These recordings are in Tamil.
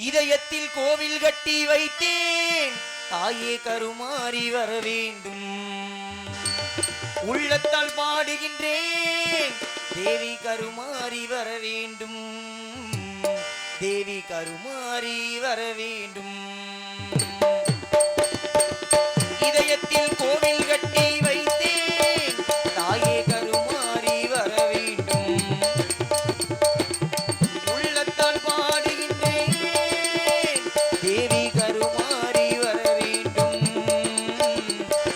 இதயத்தில் கோவில் கட்டி வைத்தேன் தாயே கருமாறி வர வேண்டும். உள்ளத்தால் பாடுகின்றேன் தேவி கருமாறி வர வேண்டும். தேவி கருமாறி வர வேண்டும். இதயத்தில் கோவில் கட்டி வைத்தேன் தாயே கருமாறி வர வேண்டும். உள்ளத்தால் பாடுகின்றேன் தேவி கருமாறி வர வேண்டும்.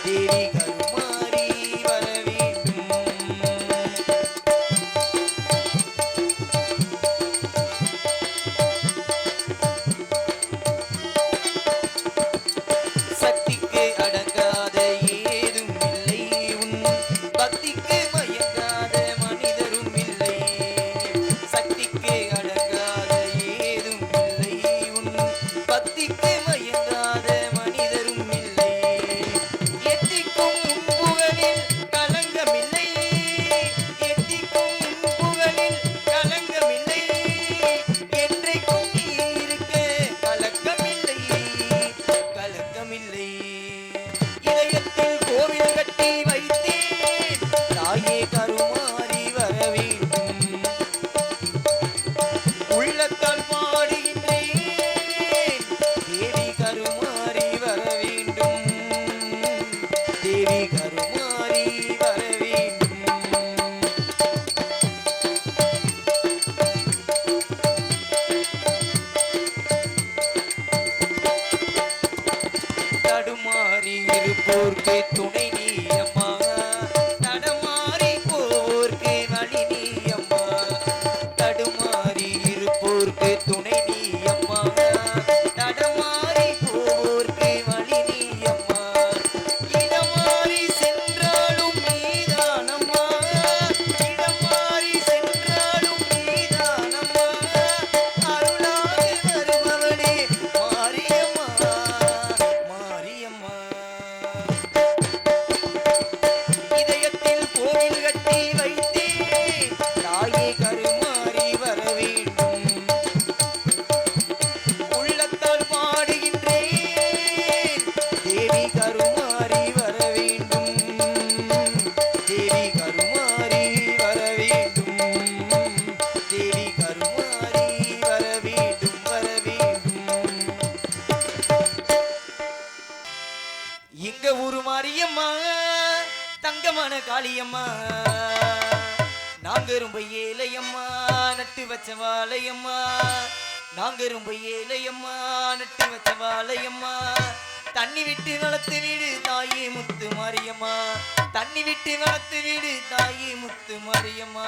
தேவி கருமாறி வர வேண்டும். சக்திக்கு அடங்காத ஏதும் இல்லை, உன் பக்திக்கு மயங்காத மனிதரும் இல்லை. சக்திக்கு அடங்காத ஏதும் இல்லை, உன் பக்திக்கு மயங்காத மனிதரும் இல்லை. எத்திக்கும் உன் புகழில் களங்கமில்லை, எத்திக்கும் உன் புகழில் களங்கமில்லை. என்றைக்கும் நீ இருக்க கலக்கமில்லை, கலக்கமில்லை. இதயத்தில் கோவில் கட்டி வைத்தேன் தாயே கருமாறி வர வேண்டும். உள்ளத்தால் பாடுகின்றேன் தேவி கருமாறி வர வேண்டும். தேவி கருமாறி வர வேண்டும். தடுமாறி இருப்போர்க்கு துணை நீ அம்மா, தடமாறி போர்க்கு வழி நீ அம்மா. தடுமாறி இருப்போர்க்கு துணை நீ அம்மா, தடமாறி போர்க்கு வழி நீ அம்மா. இடமாறி சென்றாலும் நீதானம்மா, இடமாறி சென்றாலும் நீதானம்மா. அருளாக வருபவளே மாரியம்மா, மாரியம்மா. இதயத்தில் கோவில் கட்டி வைத்தேன் தாயே கருமாறி வர வேண்டும். உள்ளத்தால் பாடுகின்றேன் தேவி கருமாறி வர வேண்டும். தேவி கருமாறி வர வேண்டும். தேவி கருமாறி வர வேண்டும், வர வேண்டும். எங்க ஊரு மாரியம்மா தங்கமான காளியம்மா, நாங்க ரொம்ப ஏழையம்மா நட்டு வச்ச வாழையம்மா. நாங்க ரொம்ப ஏழையம்மா நட்டு வச்ச வாழையம்மா. தண்ணி விட்டு வளர்த்து வீடு தாயே முத்து மாரியம்மா. தண்ணி விட்டு வளர்த்து வீடு தாயே முத்து மாரியம்மா.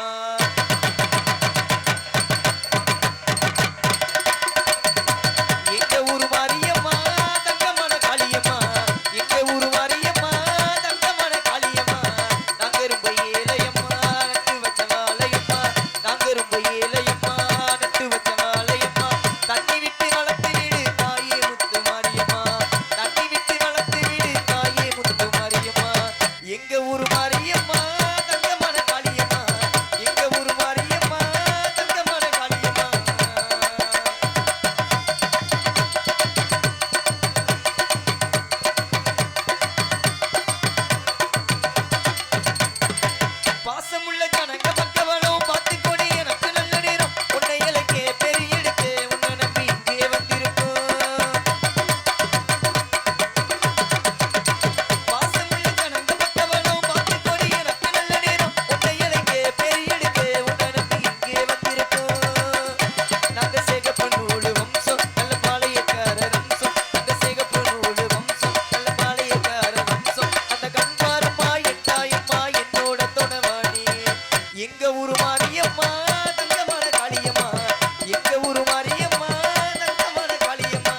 எங்க ஊரு மாரியம்மா தங்கமான காளியம்மா, எங்க ஊரு மாரியம்மா தங்கமான காளியம்மா. நாங்க ரொம்ப ஏழையம்மா நட்டு வச்ச வாழையம்மா. நாங்க ரொம்ப ஏழையம்மா நட்டு வச்ச வாழையம்மா. தண்ணி விட்டு வளர்த்து வீடு தாயே முத்து மாரியம்மா. தண்ணி விட்டு வளர்த்து வீடு தாயே முத்து மாரியம்மா. எங்க ஊரு மாரியம்மா தங்கமான காளியம்மா, எங்க ஊரு மாரியம்மா தங்கமான காளியம்மா. பாசமுள்ள ஜனங்க பக்கவனும் பார்த்துக்கொடி எனக்கு நல்ல நேரம். உன்னை இலக்கே பெரிய எடுத்து உன்னை நம்பி இங்கே வந்திருக்கும். பாசமுள்ள ஜனங்க பக்கவனும் பார்த்துக்கொடி எனக்கு நல்ல நேரம். உன்னை இலக்கே பெரிய எடுத்து உன்னை நம்பி இங்கே வந்திருக்கும். நாங்க சேகப்ப நூலு வம்சம் நல்ல பாளையக்கார வம்சம். நாங்க சேகப்ப நூலு வம்சம் நல்ல பாளையக்கார வம்சம். அந்த கண்பாரம்மா எட்டாயம்மா என்னோட தொணவாணி. எங்க ஊரு மாரியம்மா தங்கமான காளியம்மா, எங்க ஊரு மாரியம்மா தங்கமான காளியம்மா.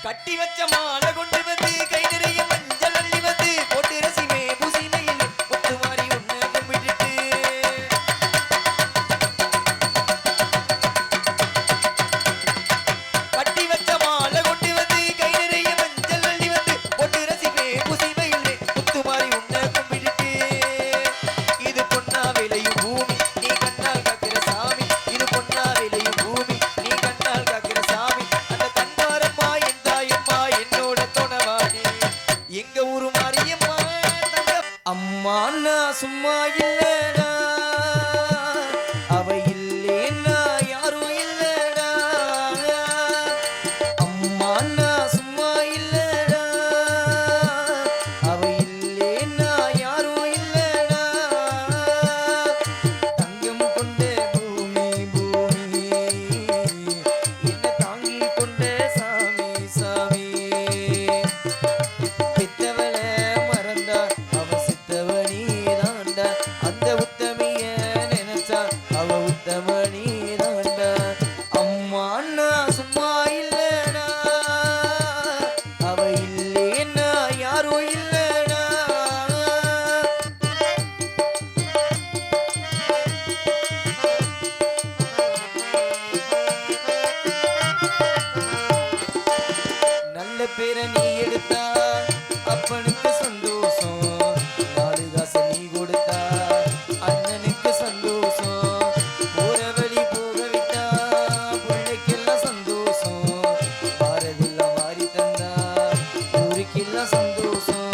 கட்டி வச்ச மாலை கொண்டு வந்து கை நிறைய மஞ்சள் அள்ளி வந்து போட்டு ரசிமே பூசினையில் முத்து மாறி உன்னை கும்பிட்டுட்டு. கட்டி வச்ச மாலை கொண்டு வந்து கை நிறைய மஞ்சள் அள்ளி வந்து சும்மா இல்லடா அவ இல்லேன்னா யாரும் இல்லடா அம்மா நான் சும்மா இல்லடா அவ இல்லேன்னா யாரும் இல்லடா தங்கம் கொண்ட பூமி பூமி என்ன தாங்கி கொண்ட சாமி சாமி பெத்தவள மறந்தா அவ சித்தவனி தாண்டா அந்த உத்தமிய நினைச்சா அவ உத்தமணி தாண்டா அம்மா நான் சும்மா இல்லடா அவ இல்லேன்னா யாரும் இல்லடா நல்ல பேரை நீ எடுத்தா அப்பனுக்கு சந்தோஷம் நாலு காசு நீ கொடுத்தா அண்ணனுக்கு சந்தோஷம் போற வழி போக விட்டா பிள்ளைக்கெல்லாம் சந்தோஷம் வாரதெல்லாம் வாரி தந்தா ஊருக்கெல்லாம் சந்தோஷம்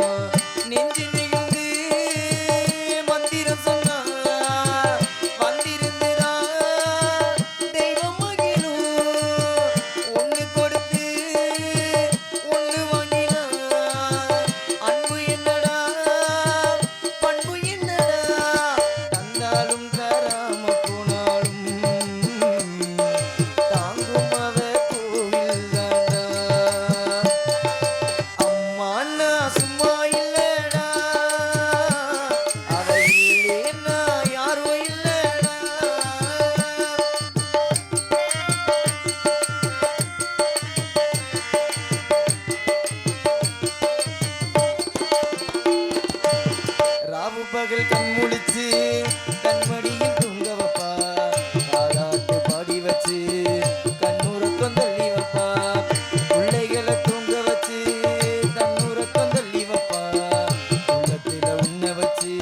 நெஞ்சு நிகழ்ந்து மந்திரம் சொன்னா வந்திருந்துடா தெய்வம் மகிழும் ஒண்ணு கொடுத்து ஒண்ணு வாங்கினா அன்பு என்னடா பண்பு என்னடா தந்தாலும் தராம போனாலும் தாங்கும் அவ கோவில் தாண்டா அம்மா நான் சும்மா இல்லடா அவ இல்லேன்னா யாரும் இல்லடா ராவு பகல் கண் முழிச்சு கண்மடியில் தூங்க வைப்பா பாராட்டு பாடி வச்சு கண்ணுறக்கம் தள்ளி வைப்பா பிள்ளைகளை தூங்க வச்சு தன்னுறக்கம் தள்ளி வைப்பா உள்ளத்துல உன்ன வச்சு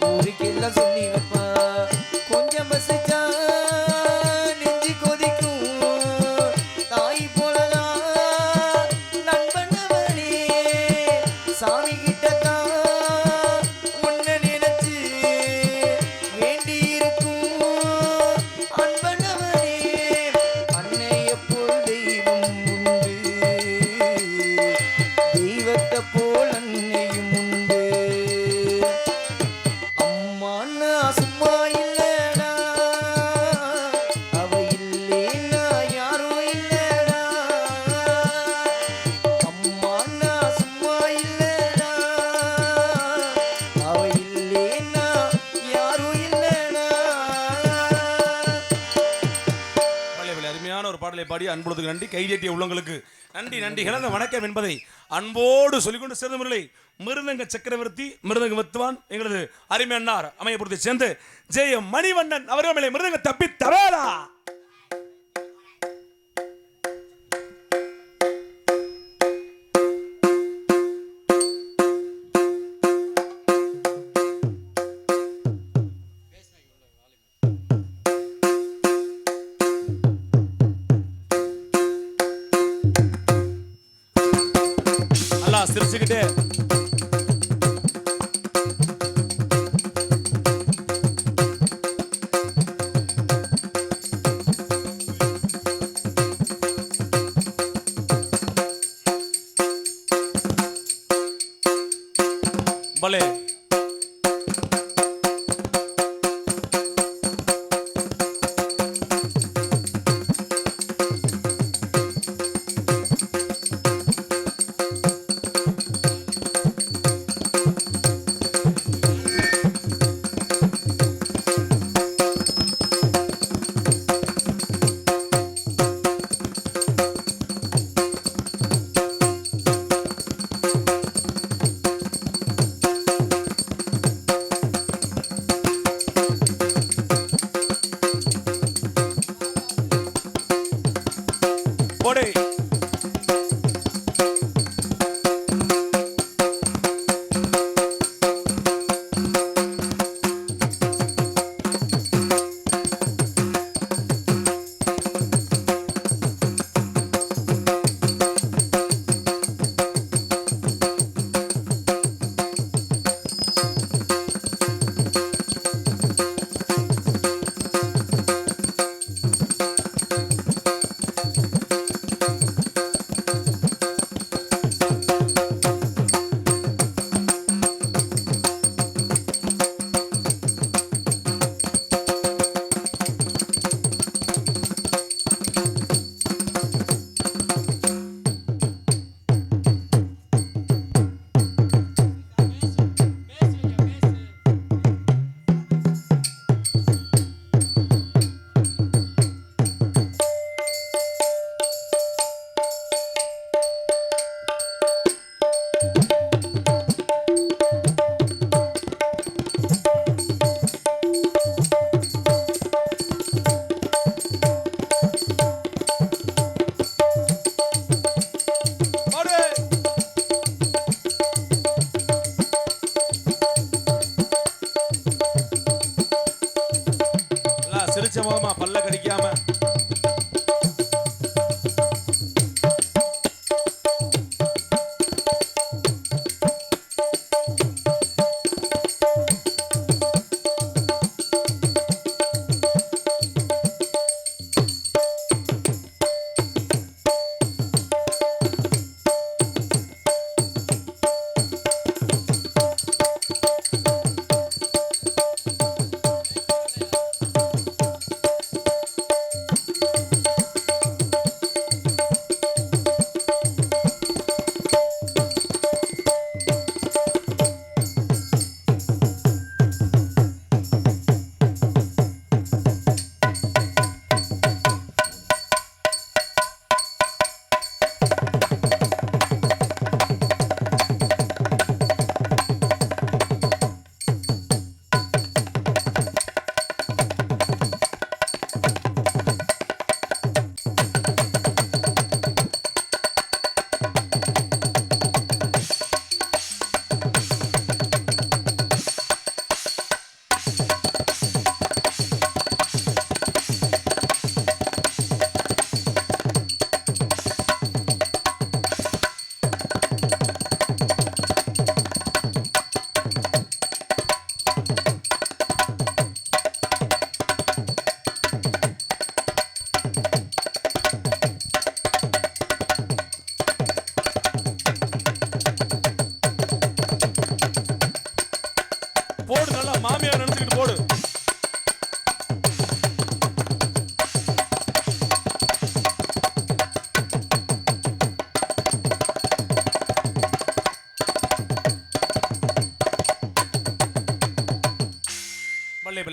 ஊருக்கெல்லாம் சொல்லி வைப்பா கொஞ்சம் பசிச்சா நெஞ்சு கொதிக்கும் தாய் போலதான் நண்பன் அவனே சாமி கிட்டதான் உன்னை நினைச்சு வேண்டி இருக்கும் அன்பனவனே அன்னைய போல் தெய்வம் உண்டு தெய்வத்தை போல் அன்னையும் உண்டு அம்மா நான் சும்மா இல்லடா அவ இல்லேன்னா யாரும் இல்லடா அம்மா நான் சும்மா இல்லடா அவ இல்லேன்னா யாரும் இல்லடா பழைய அருமையான ஒரு பாடலை பாடி அன்புள்ளதுக்கு நன்றி. கைதேட்டிய உள்ளங்களுக்கு நன்றி நன்றி இழந்த வணக்கம் என்பதை அன்போடு சொல்லிக்கொண்டு சேர்ந்த முறை மிருதங்க சக்கரவர்த்தி மிருதங்க வித்துவான் எங்களது அருமை அண்ணார் அமையபுரத்தை சேர்ந்து ஜெய மணிவண்ணன் அவர்கள் மேலே மிருதங்க தப்பி தவேரா நல்லா சிரிச்சுக்கிட்டே பலே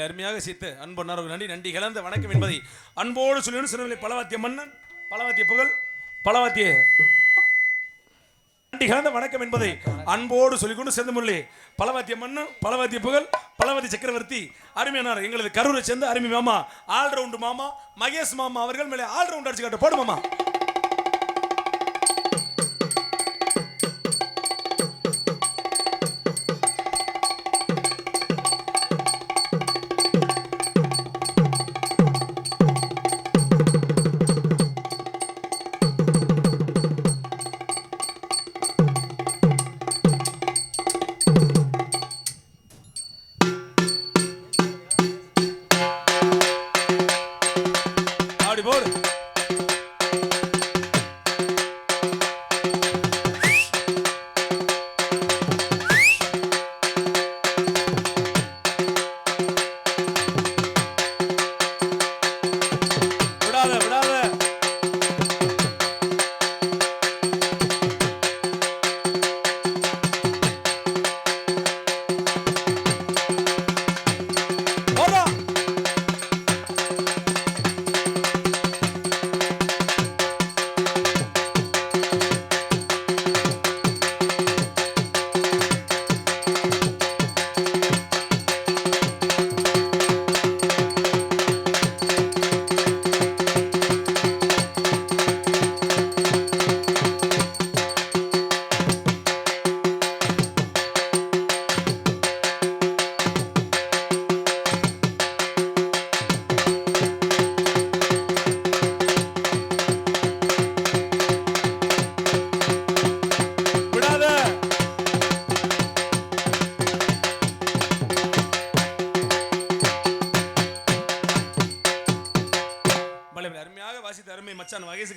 பலவில் அருமையாக சேர்த்து அன்பு நன்றி நன்றி கலந்த வணக்கம் என்பதை அன்போடு சொல்லி சிறுநிலை பலவாத்திய மன்னன் பலவாத்திய புகழ் பலவாத்திய நன்றி கலந்த வணக்கம் என்பதை அன்போடு சொல்லிக்கொண்டு சேர்ந்த முரளி பலவாத்திய மன்னன் பலவாத்திய புகழ் பலவாதி சக்கரவர்த்தி அருமையானார் எங்களது கரூரை சேர்ந்த அருமை மாமா ஆல்ரவுண்டு மாமா மகேஷ் மாமா அவர்கள் மேலே ஆல்ரவுண்ட் அடிச்சு காட்ட போடு மாமா.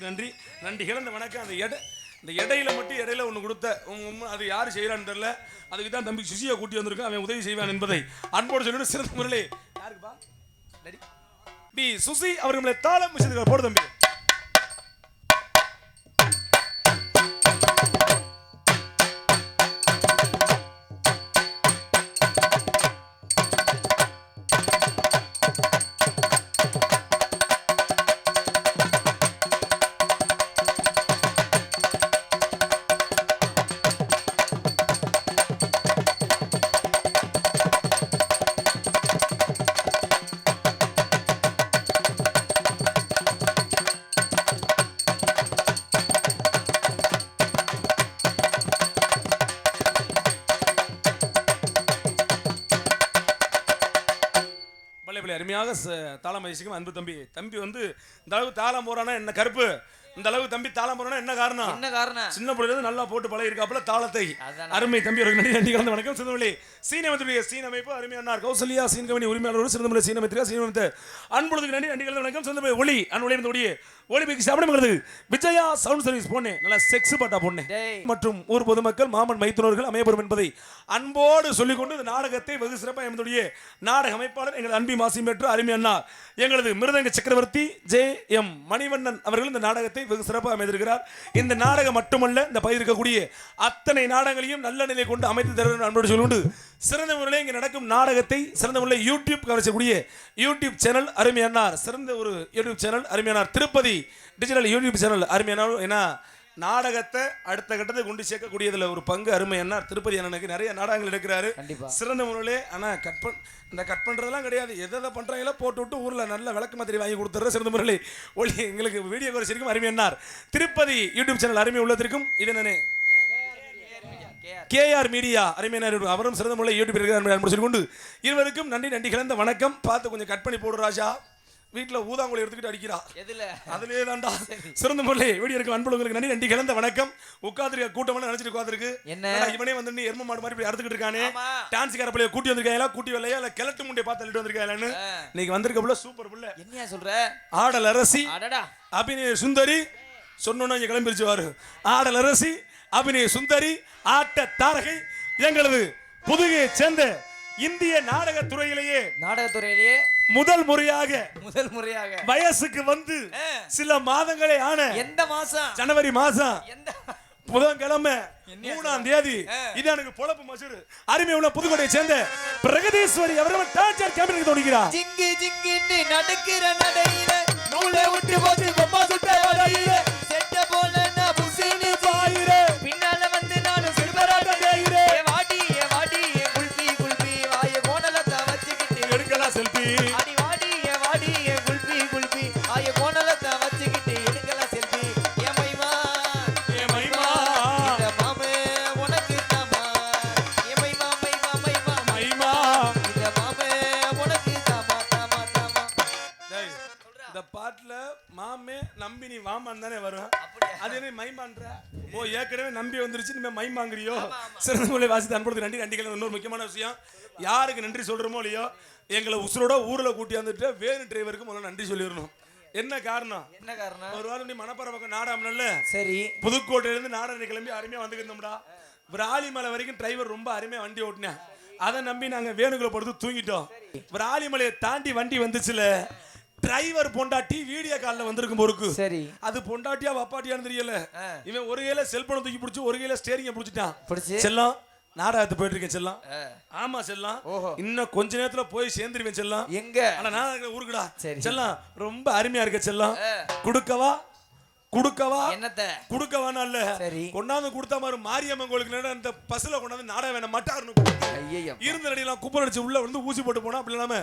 நன்றி நன்றி கிழந்த வணக்கம். அந்த இடையில மட்டும் இடையில ஒன்று கொடுத்த அது யாரு செய்யறான்னு தெரியல. அதுக்கு தான் தம்பி சுசியை கூட்டி வந்திருக்கோம். அவன் உதவி செய்வான் என்பதை அன்போடு சொல்லிட்டு சிறந்த முறையிலே யாருக்குப்பா பி சுசி அவர்களை தாளம் விஷயத்துக்கு போடு தம்பி. அருமையாக தாளம் வயசுக்கும் அன்பு தம்பி வந்து இந்த அளவுக்கு தாளம் போறானா என்ன கருப்பு, இந்த அளவுக்கு தம்பி தாளம் போறானா என்ன காரணம்? சின்ன பிள்ளைல நல்லா போட்டு பழகி இருக்காப்புல தாளத்தை. அருமை தம்பி நன்றி கலந்த வணக்கம். சிந்தமொழி சீனமத்துடைய சீனமைப்பு அருமையானார் கௌசல்யா சீன் கம்பெனி உரிமையாளர் சிந்தமொழி சீனமைத்திரியா சீனமைத்த அன்புக்கு நன்றி கலந்த வணக்கம். சிந்தமொழி ஒளி அன்புடைய ஒலிம்பிக் சாப்பிடுகிறது விஜயா சவுண்ட் சர்வீஸ் பொண்ணு நல்ல செக்ஸ் பாட்டா பொண்ணு மற்றும் ஊர் பொதுமக்கள் மாமன் மைத்துனர்கள் அமையப்படும் என்பதை அன்போடு சொல்லிக்கொண்டு இந்த நாடகத்தை வெகு சிறப்பாக எங்களுடைய நாடக அமைப்பாளர் எங்களது அன்பி மாசி பெற்று அருமையண்ணா எங்களது மிருதங்க சக்கரவர்த்தி ஜே.எம். மணிவண்ணன் அவர்கள் இந்த நாடகத்தை வெகு சிறப்பாக அமைந்திருக்கிறார். இந்த நாடகம் மட்டுமல்ல, இந்த பயிர் இருக்கக்கூடிய அத்தனை நாடகங்களையும் நல்ல நிலை கொண்டு அமைத்து தர அன்போடு சொல்லிக்கொண்டு சிறந்த முறையில் இங்கே நடக்கும் நாடகத்தை சிறந்த முறையில் யூடியூப் கவனிக்கக்கூடிய யூடியூப் சேனல் அருமையானார் சிறந்த ஒரு யூடியூப் சேனல் அருமையானார் திருப்பதி டிஜிட்டல் யூடியூப் சேனல் அருமையானார். ஏன்னா நாடகத்தை அடுத்த கட்டத்தை கொண்டு சேர்க்கக்கூடியதுல ஒரு பங்கு அருமை என்ன திருப்பதி அண்ணனுக்கு நிறைய நாடகங்கள் எடுக்கிறாரு சிறந்த முறையிலே. ஆனால் கட் பண்றதெல்லாம் கிடையாது, எதை பண்றாங்களோ போட்டு விட்டு ஊர்ல நல்ல விளக்கு மாதிரி வாங்கி கொடுத்துற சிறந்த முறையிலே ஒளி எங்களுக்கு வீடியோ குறைச்சிருக்கும் அருமை என்னார் திருப்பதி யூடியூப் சேனல் அருமை உள்ளதற்கும் இது என்னன்னு கேஆர் மீடியா அருமையினர் அவரும் சிறந்த முறையில் யூடியூப் இருக்கிறார் சொல்லிக்கொண்டு இருவருக்கும் நன்றி கலந்த வணக்கம். பார்த்து கொஞ்சம் கட் பண்ணி போடு ராஜா, வீட்டுல ஊதாங்குழி எடுத்துக்கிட்டு அடிக்கிறா அதுலயே தான்டா சிறந்த முறையில் வீடியோ இருக்கு. அன்புகளுக்கு நன்றி கலந்த வணக்கம். உட்காந்துருக்க கூட்டம் நினைச்சிட்டு உட்காந்துருக்கு என்ன இவனே வந்து எரும மாடு மாதிரி அறுத்துக்கிட்டு இருக்கானே, டான்ஸ்கார பிள்ளைய கூட்டி வந்திருக்காங்களா கூட்டி வரலையா இல்ல கிழட்டு முண்டை பார்த்து அள்ளிட்டு வந்திருக்காங்களான்னு இன்னைக்கு வந்திருக்க புள்ள சூப்பர் புள்ள. என்ன சொல்ற ஆடல் அரசி அபிநய சுந்தரி சொன்னோன்னா இங்க கிளம்பிருச்சுவாரு. ஆடல் அரசி அபிநய சுந்தரி ஆட்ட தாரகை எங்களது புதுகையை சேர்ந்த இந்திய நாடகத்துறையிலேயே முதல் முறையாக வயசுக்கு வந்து சில மாதங்களே ஆன எந்த மாசம் ஜனவரி மாசம் புதன்கிழமை 3ஆம் தேதி இது எனக்கு பொழப்பு மசூரு அருமை உள்ள புதுக்கோட்டையை சேர்ந்த பிரகதீஸ்வரி அவர்கள் டான்சர் கேம்பினுக்கு தோணிக்கிறார். ஜிங்கி ஜிங்கின்னு நடக்கிற நடையில நூலை விட்டு போச்சு பொம்மா சுட்ட வலையில செட்ட போல நான் புசினி பாயிர பின்னால வந்து நானும் சில்வராட்ட தேயிர வாடி ஏ குல்பி குல்பி வாய கோணலத்தை வச்சுக்கிட்டு எடுக்கலாம் செல்ஃபி அடி வாடி ஏ குல்பி குல்பி வாய கோணலத்தை வச்சுக்கிட்டு எடுக்கலாம் செல்ஃபி ஏ மைமா இந்த மாமே உனக்கு தாமா ஏ மைமா இந்த மாமே உனக்கு தாமா டேய், இந்த பாட்டுல மாமே நம்பி நீ வாமான் தானே வரும். அது என்ன மைமான்ற? ஓ ஏற்கனவே நம்பி வந்துருச்சு நீ மைமாங்கிறியோ? சிறந்த மொழி வாசித்து அன்புறதுக்கு நன்றி. நன்றிகள். இன்னொரு முக்கியமான விஷயம், யாருக்கு நன்றி சொல்றோமோ இல்லையோ, எங்களை உசுரோட ஊர்ல கூட்டி வந்துட்டு வேறு டிரைவருக்கு முதல்ல நன்றி சொல்லிடணும். என்ன காரணம்? ஒரு வாரம் நீ மணப்பாறை பக்கம் நாடாமல சரி புதுக்கோட்டையில இருந்து நாடானை கிளம்பி அருமையா வந்துருந்தோம்டா. விராலிமலை வரைக்கும் டிரைவர் ரொம்ப அருமையா வண்டி ஓட்டினேன். அதை நம்பி நாங்க வேணுகளை படுத்து தூங்கிட்டோம். விராலிமலையை தாண்டி வண்டி வந்துச்சுல, டிரைவர் பொண்டாட்டி வீடியோ கால்ல வந்திருக்கும் பொறுக்கு. சரி அது பொண்டாட்டியா வப்பாட்டியான்னு தெரியல. இவன் ஒரு கையில செல்போனை தூக்கி பிடிச்சு ஒரு கையில ஸ்டேரிங்க பிடிச்சிட்டான். செல்லம் நாடகத்து போயிட்டு இருக்கேன் செல்லம். ஆமா செல்லம், இன்னும் கொஞ்ச நேரத்துல போய் சேர்ந்துருவேன் செல்லம். எங்க? ஆனா நான் ஊருக்குடா செல்லம். ரொம்ப அருமையா இருக்க செல்லம். குடுக்கவா என்னத்த குடுக்கவானா இல்ல, கொண்டாந்து கொடுத்தா மாதிரி மாரியம்மன் கோயிலுக்கு அந்த பஸ்ல கொண்டாந்து நாடகம் வேணாம் மட்டாருன்னு இருந்த நடிகலாம் குப்பை அடிச்சு உள்ள வந்து ஊசி போட்டு போனா அப்படி இல்லாம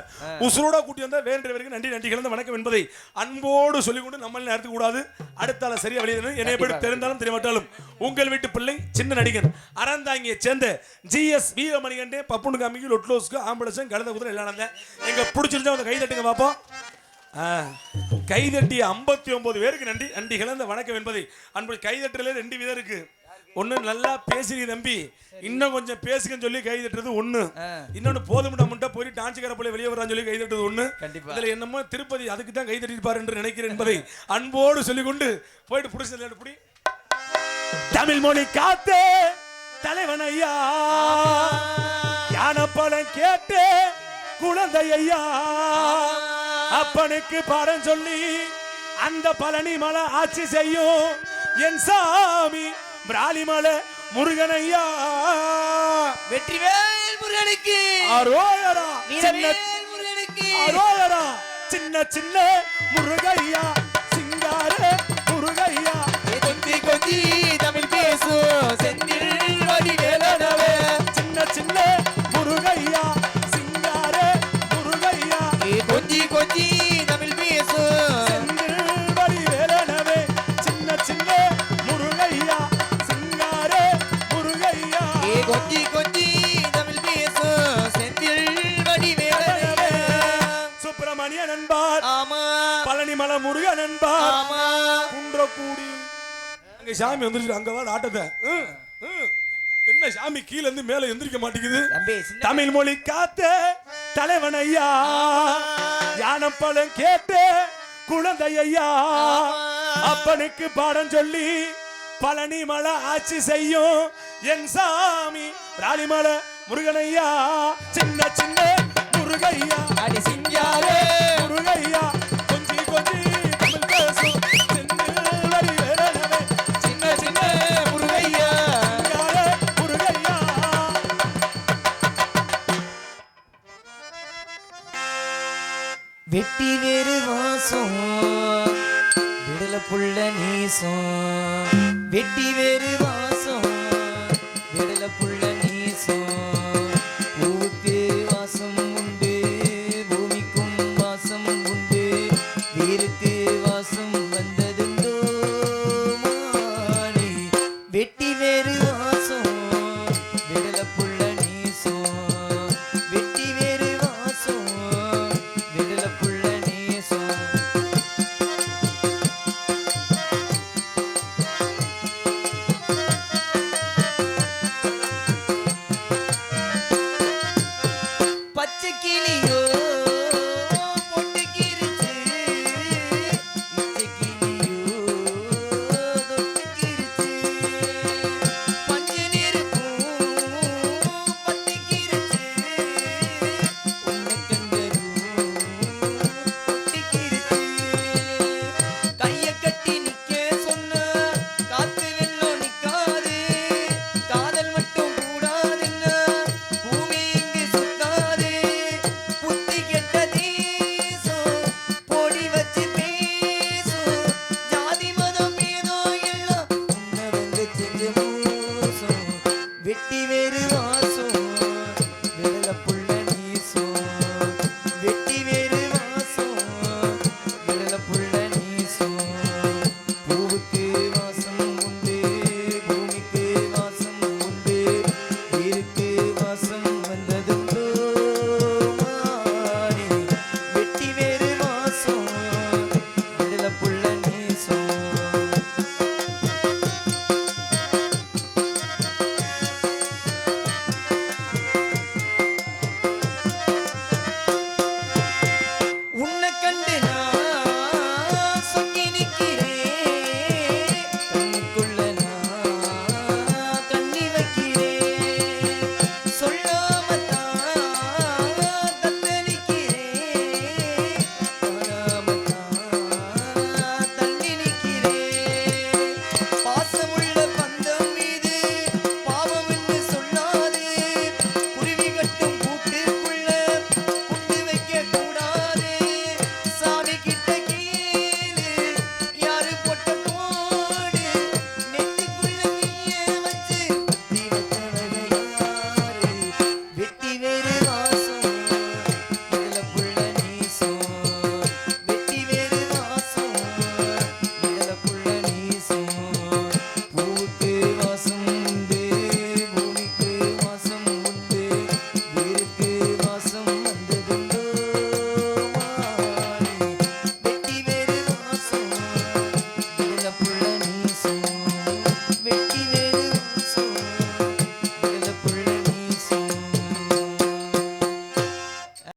உசுரோட கூட்டி வந்தா வேறு வரைக்கும் நன்றி கலந்த வணக்கம் என்பதை அன்போடு சொல்லிக்கொண்டு நம்மள நேரத்துக்கு கூடாது. அடுத்தால சரியா வெளியே என்னை எப்படி தெரிந்தாலும் தெரியமாட்டாலும் உங்கள் வீட்டு பிள்ளை சின்ன நடிகன் அறந்தாங்கியை சேர்ந்த GS வீரமணிகண்டே பப்புனு காமிக்கு லொட்லோஸ்க்கு ஆம்புலன்ஸ் கலந்த குதிரை எல்லாம் எங்க பிடிச்சிருந்தா வந்து கை தட்டுங்க பாப்போம். கைதட்டி 59 பேருக்கு நன்றி கலந்த வணக்கம் என்பதை அன்பு. கைதட்டுல 2 விதம் இருக்கு. ஒண்ணு நல்லா பேசுறீங்க தம்பி, இன்னும் கொஞ்சம் பேசுங்கன்னு சொல்லி கை தட்டுறது ஒண்ணு. இன்னொன்னு போதுமுட்ட முட்டை போய் டான்ஸுக்கார போல வெளியே வரான்னு சொல்லி கை தட்டுறது ஒண்ணு. இதுல என்னமோ திருப்பதி அதுக்கு தான் கை தட்டிருப்பாரு என்று நினைக்கிறேன் என்பதை அன்போடு சொல்லிக்கொண்டு போயிட்டு புடிச்சது தமிழ் மொழி காத்து தலைவன் ஐயா யான படம் கேட்டு குழந்தை ஐயா அப்பனுக்கு பாடம் சொல்லி அந்த பழனி மலை ஆட்சி செய்யும் என் சாமி விராலிமலை முருகனையா. வெற்றிவேல் முருகனுக்கு அரோகரா, முருகனுக்கு அரோகரா. சின்ன சின்ன முருகையா, சிங்கார முருகையா. கொஞ்சி கொஞ்சி தமிழ் பேசும் செந்தில் வடிவேலனவே. சின்ன சின்ன முருகையா, சிங்கார முருகையா. கொஞ்சி கொஞ்சி தமிழ் பேசும் செந்தில் வடிவேலனவே. சின்ன சின்ன முருகையா, சிங்கார முருகையா. கொஞ்சி கொஞ்சி தமிழ் பேசும் செந்தில் வடிவேலனவே. சுப்பிரமணியன் என்பார், ஆமா. பழனிமலை முருகன் என்பார், ஆமா. குன்றக்கூடி அங்க சாமி வந்துருச்சு. அங்க வா ஆட்டத்தை. என்ன சாமி கீழ இருந்து மேல எந்திரிக்க மாட்டேங்குது. தமிழ் மொழி காத்த தலைவன் ஐயா ஞானம் பழம் கேட்டு குழந்தை ஐயா அப்பனுக்கு பாடம் சொல்லி பழனி மலை ஆட்சி செய்யும் என் சாமி விராலிமலை முருகனையா. சின்ன சின்ன முருகையா, அடி சிங்காரே முருகையா. கொஞ்சி கொஞ்சி தமிழ் பேசும் செந்தில் வடிவேலனவே. சின்ன சின்ன முருகையா, சிங்கார முருகையா. வெட்டி வேறு வாசம் விடல புள்ள நீசம். வெட்டி வேறு வாசம் விடல புள்ள நீசம். பூவுக்கு வாசம் உண்டு, பூமிக்கும் வாசம் உண்டு, வீருக்கு வாசம் வந்ததுண்டோ மாறி. வெட்டி வேறு வாசம்